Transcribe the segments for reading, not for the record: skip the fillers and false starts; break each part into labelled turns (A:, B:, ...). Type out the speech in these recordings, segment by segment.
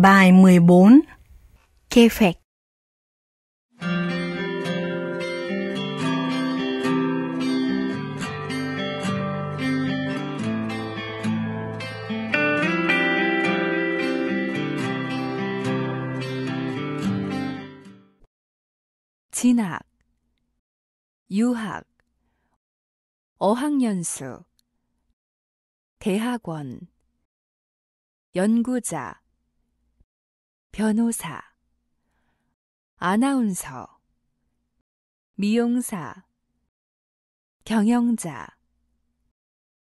A: Bài 14.
B: 계획 진학, 유학, 어학연수, 대학원, 연구자, 변호사, 아나운서, 미용사, 경영자,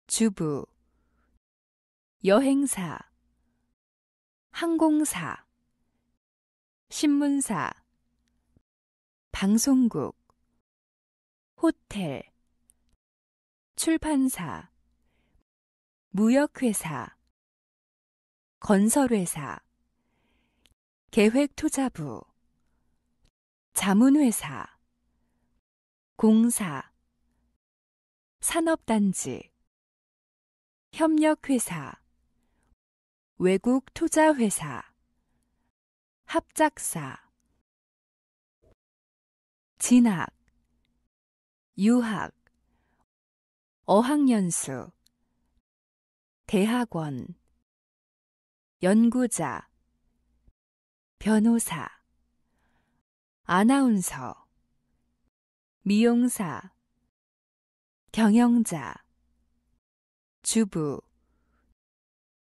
B: 주부, 여행사, 항공사, 신문사, 방송국, 호텔, 출판사, 무역회사, 건설회사, 계획투자부, 자문회사, 공사, 산업단지, 협력회사, 외국투자회사, 합작사, 진학, 유학, 어학연수, 대학원, 연구자, 변호사, 아나운서, 미용사, 경영자, 주부,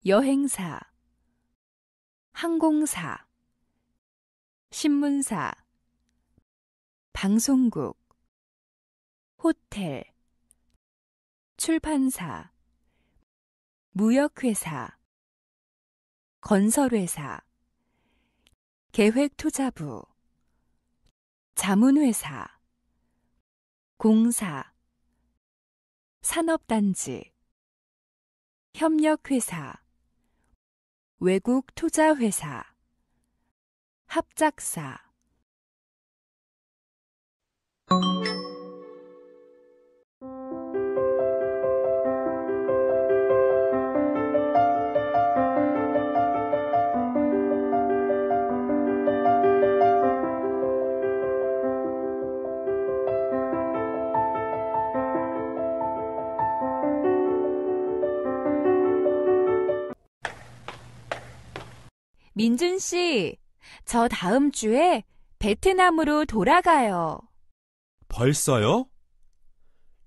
B: 여행사, 항공사, 신문사, 방송국, 호텔, 출판사, 무역회사, 건설회사, 계획투자부, 자문회사, 공사, 산업단지, 협력회사, 외국투자회사, 합작사. 민준 씨, 저 다음 주에 베트남으로 돌아가요.
C: 벌써요?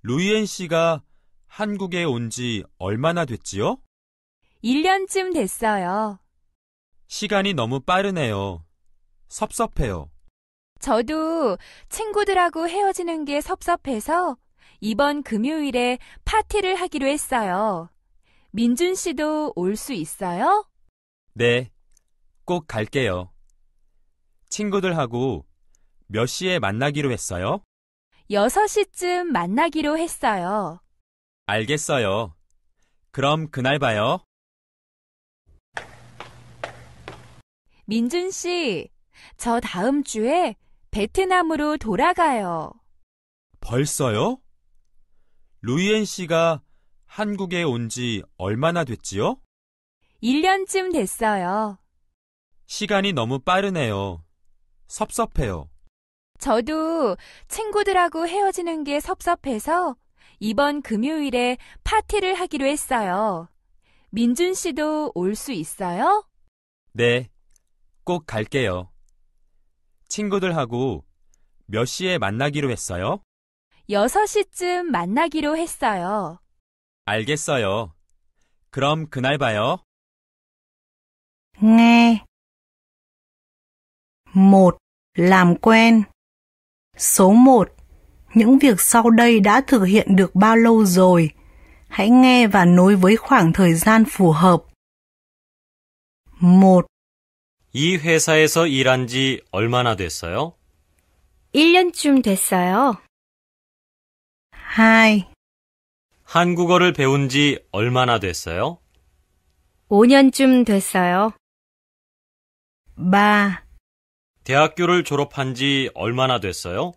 C: 루이엔 씨가 한국에 온 지 얼마나 됐지요?
B: 1년쯤 됐어요.
C: 시간이 너무 빠르네요. 섭섭해요.
B: 저도 친구들하고 헤어지는 게 섭섭해서 이번 금요일에 파티를 하기로 했어요. 민준 씨도 올 수 있어요?
C: 네, 꼭 갈게요. 친구들하고 몇 시에 만나기로 했어요?
B: 6시쯤 만나기로 했어요.
C: 알겠어요. 그럼 그날 봐요.
B: 민준 씨, 저 다음 주에 베트남으로 돌아가요.
C: 벌써요? 루이엔 씨가 한국에 온 지 얼마나 됐지요?
B: 1년쯤 됐어요.
C: 시간이 너무 빠르네요. 섭섭해요.
B: 저도 친구들하고 헤어지는 게 섭섭해서 이번 금요일에 파티를 하기로 했어요. 민준 씨도 올 수 있어요?
C: 네, 꼭 갈게요. 친구들하고 몇 시에 만나기로 했어요?
B: 6시쯤 만나기로 했어요.
C: 알겠어요. 그럼 그날 봐요.
A: Nghe. 1. Làm quen. Số 1. Những việc sau đây đã thực hiện được bao lâu rồi? Hãy nghe và nối với khoảng thời gian phù hợp. 1.
D: 이 회사에서 일한 지 얼마나 됐어요?
B: 1년쯤 됐어요.
A: 2.
D: 한국어를 배운 지 얼마나 됐어요?
B: 5년쯤 됐어요.
A: 3.
D: 대학교를 졸업한 지 얼마나 됐어요?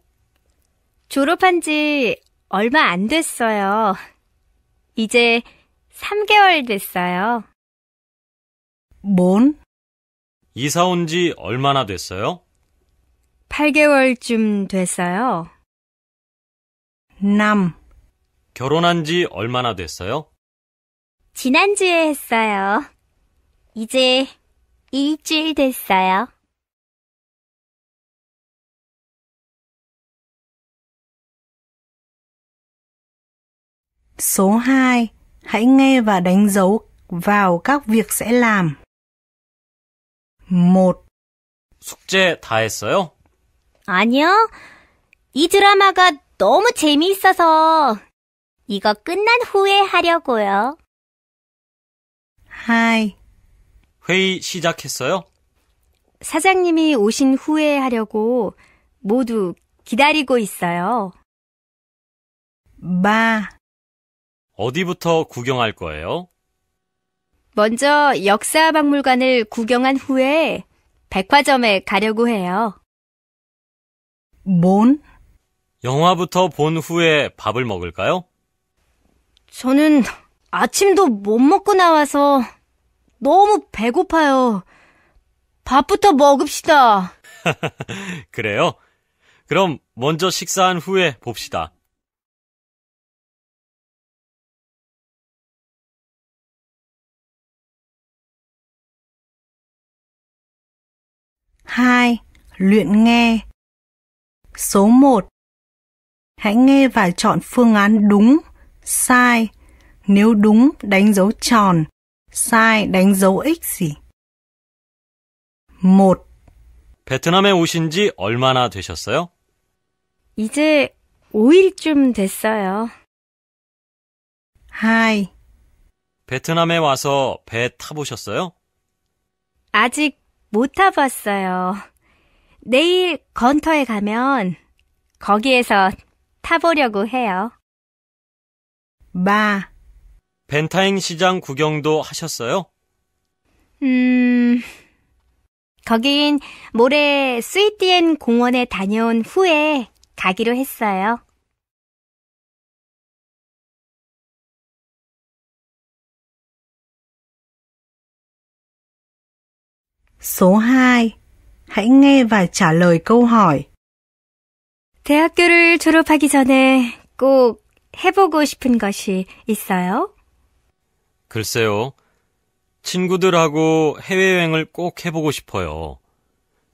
B: 졸업한 지 얼마 안 됐어요. 이제 3개월 됐어요.
A: 4.
D: 이사 온 지 얼마나 됐어요?
B: 8개월쯤 됐어요.
A: năm,
D: 결혼한 지 얼마나 됐어요?
E: 지난주에 했어요. 이제 일주일 됐어요.
A: số 2. Hãy nghe và đánh dấu vào các việc sẽ làm. 1,
D: 숙제 다 했어요?
E: 아니요. 이 드라마가 너무 재미있어서 이거 끝난 후에 하려고요.
A: 2,
D: 회의 시작했어요?
B: 사장님이 오신 후에 하려고 모두 기다리고 있어요.
A: 3,
D: 어디부터 구경할 거예요?
B: 먼저 역사박물관을 구경한 후에 백화점에 가려고 해요.
A: 4,
D: 영화부터 본 후에 밥을 먹을까요?
B: 저는 아침도 못 먹고 나와서 너무 배고파요. 밥부터 먹읍시다.
D: 그래요? 그럼 먼저 식사한 후에 봅시다.
A: hai, luyện nghe. Số 1. Hãy nghe và chọn phương án đúng, sai. Nếu đúng, đánh dấu tròn. sai, đánh dấu X gì. 1.
D: 베트남에 오신 지 얼마나 되셨어요?
B: 이제 5일쯤 됐어요.
A: 2.
D: 베트남에 와서 배 타보셨어요?
B: 아직 못 타봤어요. 내일 건터에 가면 거기에서 타보려고 해요.
A: 3.
D: 벤타잉 시장 구경도 하셨어요?
B: 거긴 모레 스위티엔 공원에 다녀온 후에 가기로 했어요.
A: Số 2. Hãy nghe và trả lời câu hỏi.
B: 대학교를 졸업하기 전에 꼭 해보고 싶은 것이 있어요?
D: 글쎄요. 친구들하고 해외여행을 꼭 해보고 싶어요.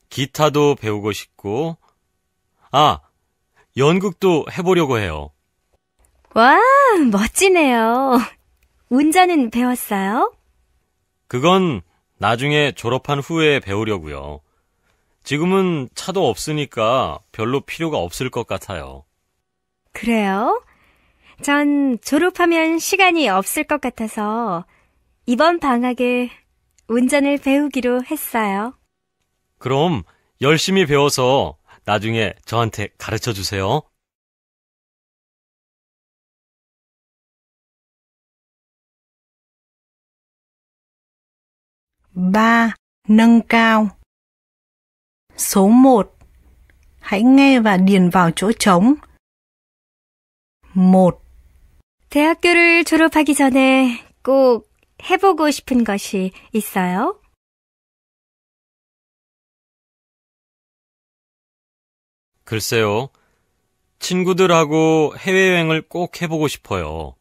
D: 기타도 배우고 싶고, 연극도 해보려고 해요.
B: 와, 멋지네요. 운전은 배웠어요?
D: 그건 나중에 졸업한 후에 배우려고요. 지금은 차도 없으니까 별로 필요가 없을 것 같아요.
B: 그래요? 전 졸업하면 시간이 없을 것 같아서 이번 방학에 운전을 배우기로 했어요.
D: 그럼 열심히 배워서 나중에 저한테 가르쳐 주세요.
A: Ba. Nâng cao. Số 1. Hãy nghe và điền vào chỗ trống. 1.
B: 대학교를 졸업하기 전에 꼭 해보고 싶은 것이 있어요?
D: 글쎄요. 친구들하고 해외여행을 꼭 해보고 싶어요.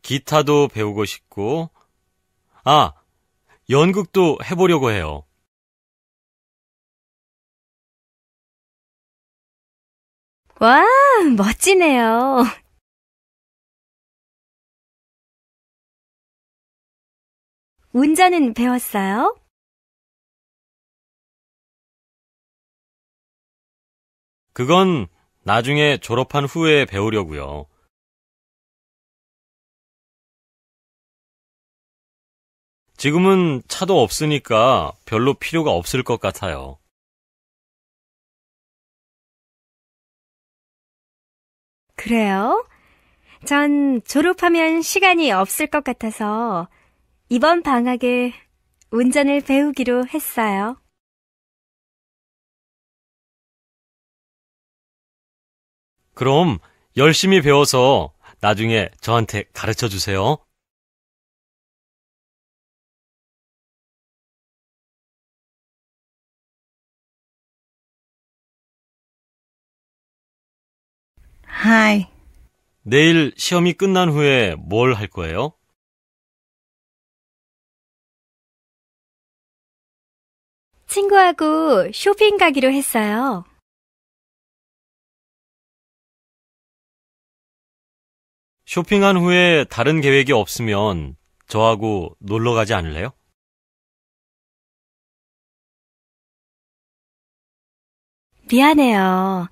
D: 기타도 배우고 싶고, 연극도 해보려고 해요.
B: 와, 멋지네요. 운전은 배웠어요?
D: 그건 나중에 졸업한 후에 배우려고요. 지금은 차도 없으니까 별로 필요가 없을 것 같아요.
B: 그래요? 전 졸업하면 시간이 없을 것 같아서 이번 방학에 운전을 배우기로 했어요.
D: 그럼 열심히 배워서 나중에 저한테 가르쳐 주세요.
A: 2.
D: 내일 시험이 끝난 후에 뭘 할 거예요?
E: 친구하고 쇼핑 가기로 했어요.
D: 쇼핑한 후에 다른 계획이 없으면 저하고 놀러 가지 않을래요?
E: 미안해요.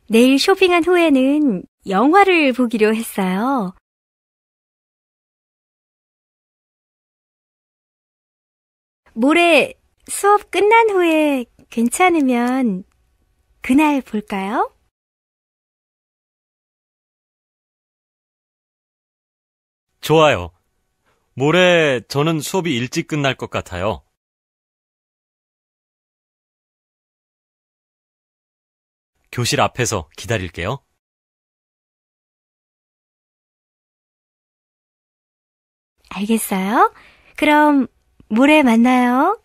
E: 내일 쇼핑한 후에는 영화를 보기로 했어요. 모레 수업 끝난 후에 괜찮으면 그날 볼까요?
D: 좋아요. 모레 저는 수업이 일찍 끝날 것 같아요. 교실 앞에서 기다릴게요.
E: 알겠어요? 그럼 모레 만나요.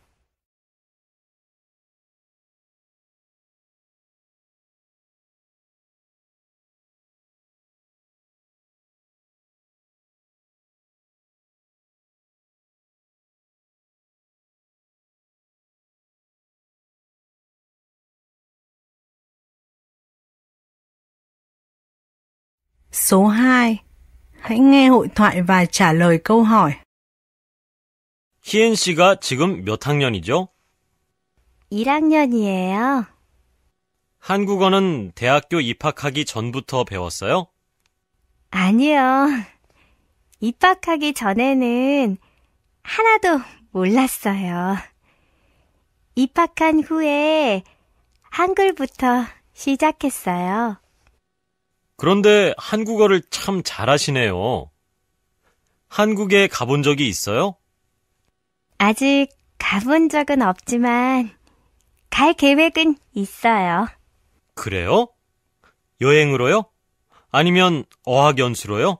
A: Số 2. Hãy nghe hội thoại và trả lời câu hỏi.
D: 희엔 씨가 지금 몇 학년이죠?
E: 1학년이에요.
D: 한국어는 대학교 입학하기 전부터 배웠어요?
E: 아니요. 입학하기 전에는 하나도 몰랐어요. 입학한 후에 한글부터 시작했어요.
D: 그런데 한국어를 참 잘하시네요. 한국에 가본 적이 있어요?
E: 아직 가본 적은 없지만 갈 계획은 있어요.
D: 그래요? 여행으로요? 아니면 어학연수로요?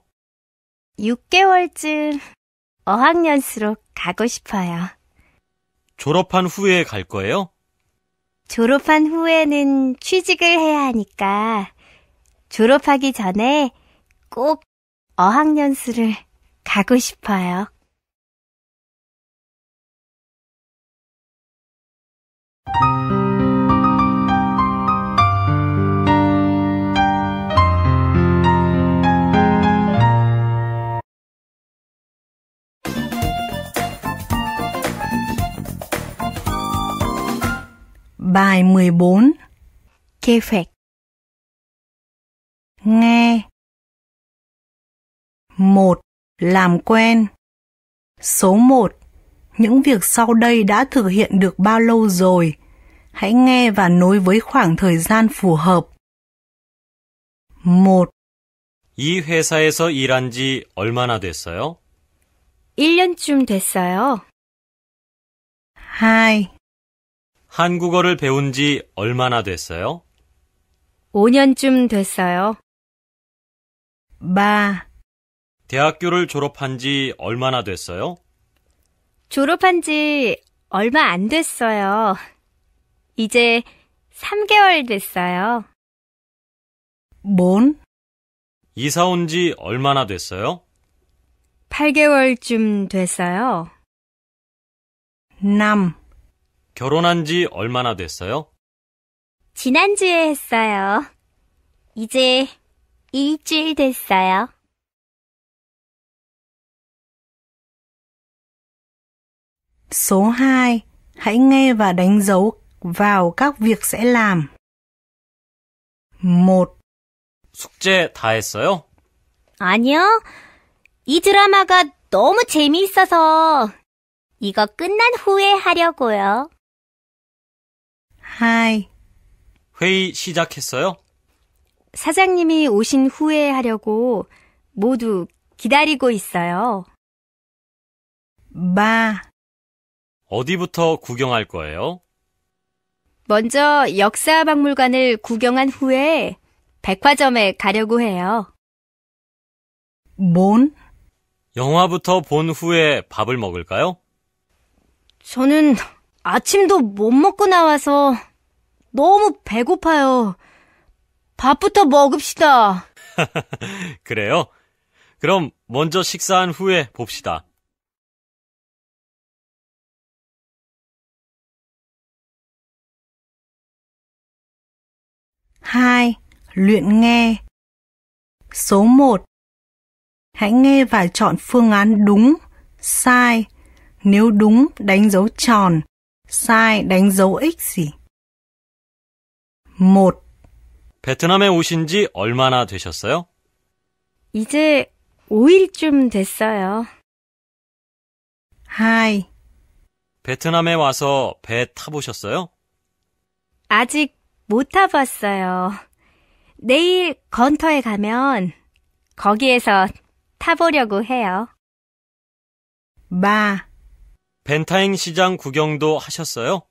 E: 6개월쯤 어학연수로 가고 싶어요.
D: 졸업한 후에 갈 거예요?
E: 졸업한 후에는 취직을 해야 하니까 졸업하기 전에 꼭 어학연수를 가고 싶어요.
A: Bài 14.
E: 계획.
A: Nghe. 1. Làm quen. Số 1. Những việc sau đây đã thực hiện được bao lâu rồi? Hãy nghe và nối với khoảng thời gian phù hợp. 1.
D: 이 회사에서 일한 지 얼마나 됐어요?
E: 1년쯤 됐어요.
A: 2.
D: 한국어를 배운 지 얼마나 됐어요?
E: 5년쯤 됐어요.
A: 3.
D: 대학교를 졸업한 지 얼마나 됐어요?
E: 졸업한 지 얼마 안 됐어요. 이제 3개월 됐어요.
A: 4.
D: 이사 온 지 얼마나 됐어요?
E: 8개월쯤 됐어요.
A: 5.
D: 결혼한 지 얼마나 됐어요?
E: 지난주에 했어요. 이제 일주일 됐어요.
A: Số 2. Hãy nghe và đánh dấu vào các việc sẽ làm. 1.
D: 숙제 다 했어요?
E: 아니요. 이 드라마가 너무 재미있어서 이거 끝난 후에 하려고요.
A: 2.
D: 회의 시작했어요?
E: 사장님이 오신 후에 하려고 모두 기다리고 있어요.
A: 3.
D: 어디부터 구경할 거예요?
E: 먼저 역사박물관을 구경한 후에 백화점에 가려고 해요.
A: 4.
D: 영화부터 본 후에 밥을 먹을까요?
E: 저는 아침도 못 먹고 나와서 너무 배고파요. 밥부터 먹읍시다.
D: 그래요? 그럼 먼저 식사한 후에 봅시다.
A: Hai, luyện nghe. Số 1. Hãy nghe và chọn phương án đúng, sai. Nếu đúng, đánh dấu tròn. sai, đánh dấu X gì. 1.
D: 베트남에 오신 지 얼마나 되셨어요?
E: 이제 5일쯤 됐어요.
A: 2.
D: 베트남에 와서 배 타보셨어요?
E: 아직 못 타봤어요. 내일 건터에 가면 거기에서 타보려고 해요.
A: 3.
D: 벤타잉 시장 구경도 하셨어요?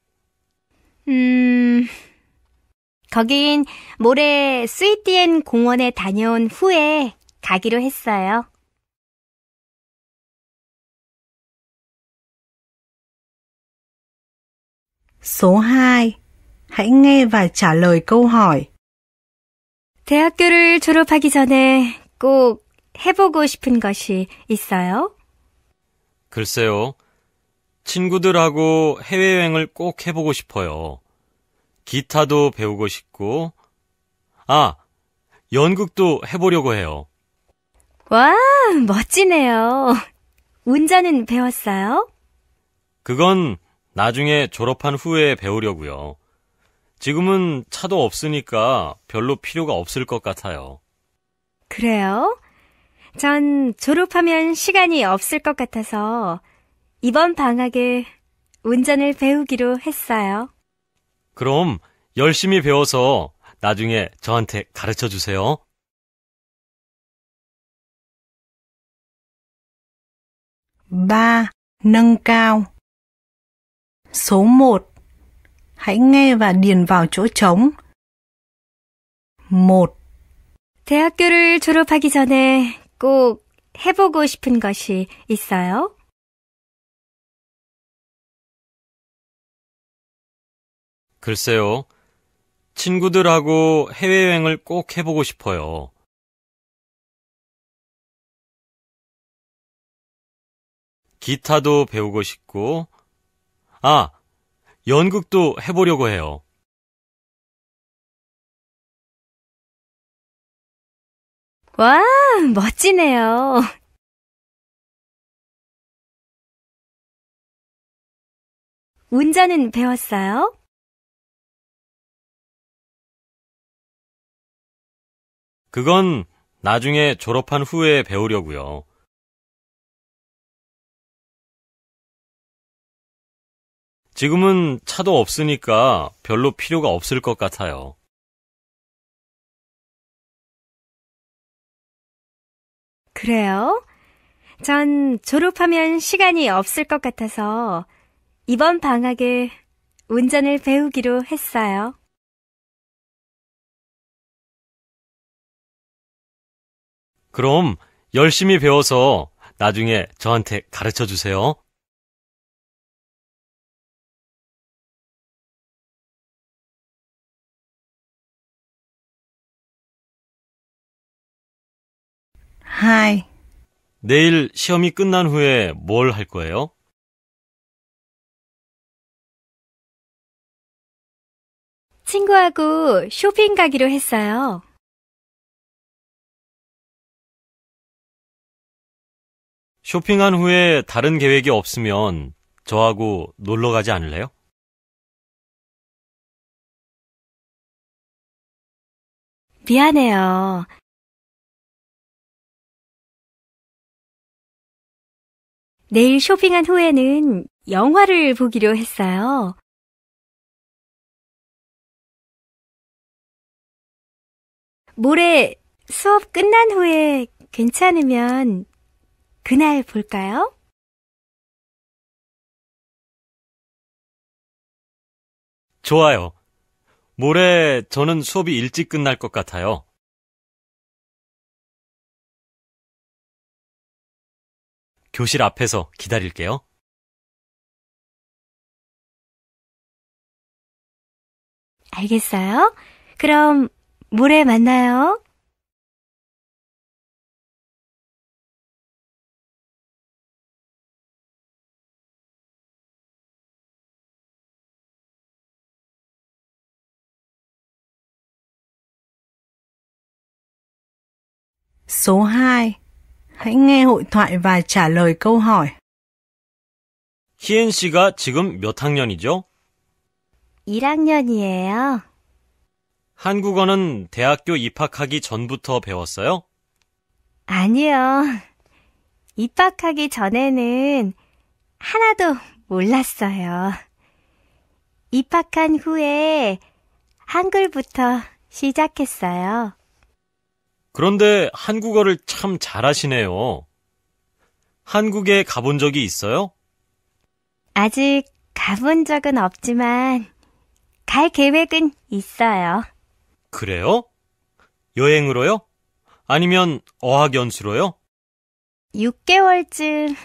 E: 거긴 모레 스위티엔 공원에 다녀온 후에 가기로 했어요.
A: Số 2. Hãy nghe và trả lời câu hỏi.
E: 대학교를 졸업하기 전에 꼭 해보고 싶은 것이 있어요?
D: 글쎄요. 친구들하고 해외여행을 꼭 해보고 싶어요. 기타도 배우고 싶고, 연극도 해보려고 해요.
E: 와, 멋지네요. 운전은 배웠어요?
D: 그건 나중에 졸업한 후에 배우려고요. 지금은 차도 없으니까 별로 필요가 없을 것 같아요.
E: 그래요? 전 졸업하면 시간이 없을 것 같아서 이번 방학에 운전을 배우기로 했어요.
D: 그럼 열심히 배워서 나중에 저한테 가르쳐 주세요.
A: Ba. Nâng cao. Số 1. Hãy nghe và điền vào chỗ trống. 1.
E: 대학교를 졸업하기 전에 꼭 해보고 싶은 것이 있어요?
D: 글쎄요. 친구들하고 해외여행을 꼭 해보고 싶어요. 기타도 배우고 싶고, 연극도 해보려고 해요.
E: 와, 멋지네요. 운전은 배웠어요?
D: 그건 나중에 졸업한 후에 배우려고요. 지금은 차도 없으니까 별로 필요가 없을 것 같아요.
E: 그래요? 전 졸업하면 시간이 없을 것 같아서 이번 방학에 운전을 배우기로 했어요.
D: 그럼 열심히 배워서 나중에 저한테 가르쳐 주세요.
A: Hai.
D: 내일 시험이 끝난 후에 뭘 할 거예요?
E: 친구하고 쇼핑 가기로 했어요.
D: 쇼핑한 후에 다른 계획이 없으면 저하고 놀러 가지 않을래요?
E: 미안해요. 내일 쇼핑한 후에는 영화를 보기로 했어요. 모레 수업 끝난 후에 괜찮으면 그날 볼까요?
D: 좋아요. 모레 저는 수업이 일찍 끝날 것 같아요. 교실 앞에서 기다릴게요.
E: 알겠어요? 그럼 모레 만나요.
A: Số 2. Hãy nghe hội thoại và trả lời câu hỏi.
D: 희은 씨가 지금 몇 학년이죠?
E: 1학년이에요.
D: 한국어는 대학교 입학하기 전부터 배웠어요?
E: 아니요. 입학하기 전에는 하나도 몰랐어요. 입학한 후에 한글부터 시작했어요.
D: 그런데 한국어를 참 잘하시네요. 한국에 가본 적이 있어요?
E: 아직 가본 적은 없지만 갈 계획은 있어요.
D: 그래요? 여행으로요? 아니면 어학연수로요?
E: 6개월쯤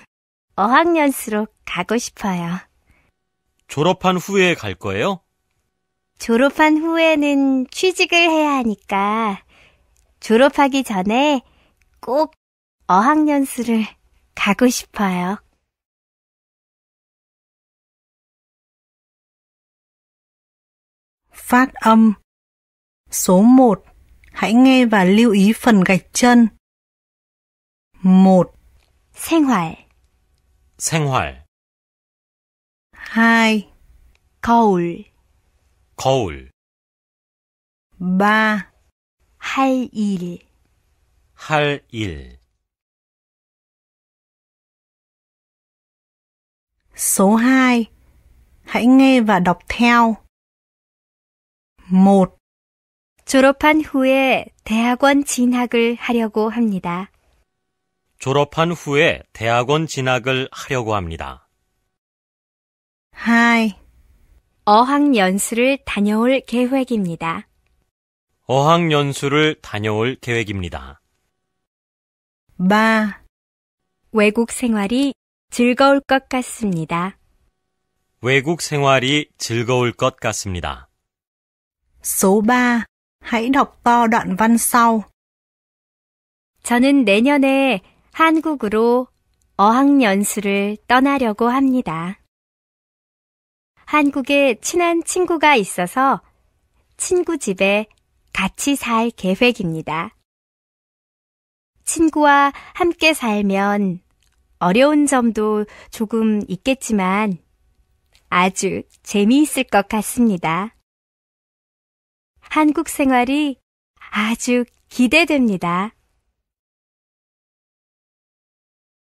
E: 어학연수로 가고 싶어요.
D: 졸업한 후에 갈 거예요?
E: 졸업한 후에는 취직을 해야 하니까 졸업하기 전에 꼭 어학연수를 가고 싶어요.
A: Phát âm. Số 1. Hãy nghe và lưu ý phần gạch chân. 1,
E: 생활,
D: 생활,
A: 2,
E: 거울,
D: 거울,
A: 3,
E: 할 일,
D: 할 일.
A: Số 2. Hãy nghe và đọc theo. 1,
E: 졸업한 후에 대학원 진학을 하려고 합니다.
D: 졸업한 후에 대학원 진학을 하려고 합니다.
A: 2,
E: 어학연수를 다녀올 계획입니다.
D: 어학연수를 다녀올 계획입니다.
A: 3,
E: 외국 생활이 즐거울 것 같습니다.
D: 외국 생활이 즐거울 것 같습니다.
A: Số 3. Hãy đọc to đoạn văn sau.
E: 저는 내년에 한국으로 어학연수를 떠나려고 합니다. 한국에 친한 친구가 있어서 친구 집에 같이 살 계획입니다. 친구와 함께 살면 어려운 점도 조금 있겠지만 아주 재미있을 것 같습니다. 한국 생활이 아주 기대됩니다.